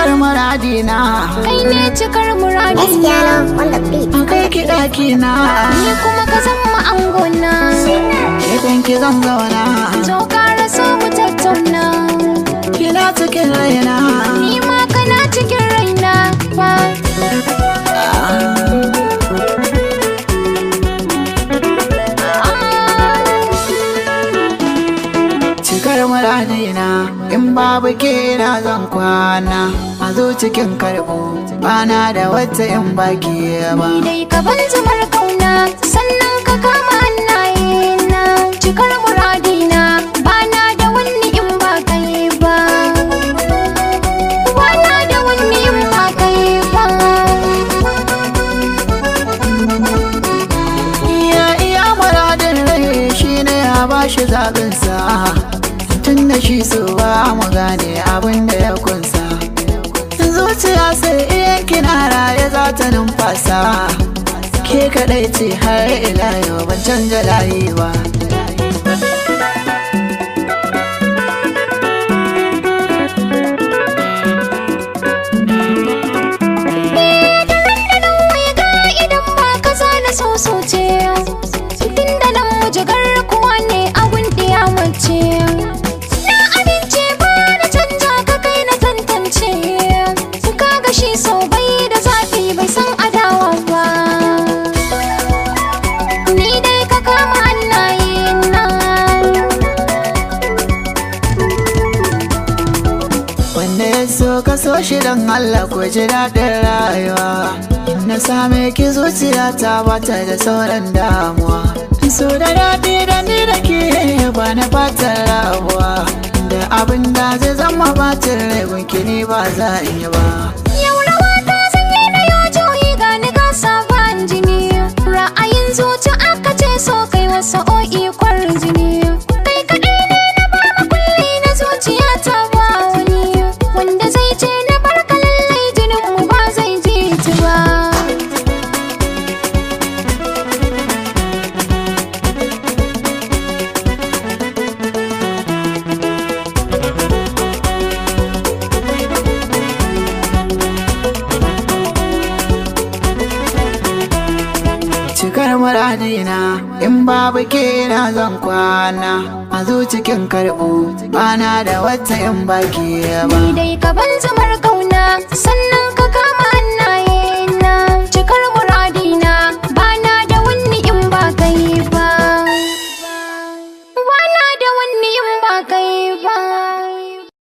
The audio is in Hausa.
cikar muradina, kai ne cikar muradina. kai ki ɗakina, ni kuma ka zama angona. idan ki zan zauna, to ƙara so mu tattauna. kina cikin raina, ni ma kana cikin raina ba. cikar muradina, in babu ke na zan kwana, a zo cikin karɓo, bana da wata in baki ba. Ni dai ka ban zamar kauna, sannan ka kama hannayena. Cikar muradina, bana da wani in ba kai ba. Bana da wani in ba kai ba. Iya muradin rai shi ne ya bashi zaɓinsa, tun da shi so ba mu gane abin da ya kunsa. Zuciya sai iya kina raye za ta numfasa, ke kaɗai ce har ila yau ban canja layi ba. Tun da nan mujigar kuwa ne abun ɗiya mace. Na amince ba na canja ka kai na tantance. Ka ga shi sau bai da zafi bai san adawa ba. Ni dai ka kama hannayena. Wanda ya so ka so shi don Allah ko ji daɗin rayuwa. Na same ki zuciyata bata da sauran damuwa. So da daɗi da ni da ke ba na fatan rabuwa, da abin da zai zama bacin rai gunki ni ba za in yi ba. Yau rawa ta sanye na yojoyi ga ni ga sabon jini. Ra'ayin zuci aka ce so kai wasu o'i jini. Kai kaɗai ne na ba makulli na zuciyata ba wani, wanda zai ce na barka lallai jinin mu ba zai ji ci ba. Cikar muradina, in babu ke na zan kwana, a zo cikin karɓo, bana da wata in baki ba. Ni dai ka ban zamar kauna, sannan ka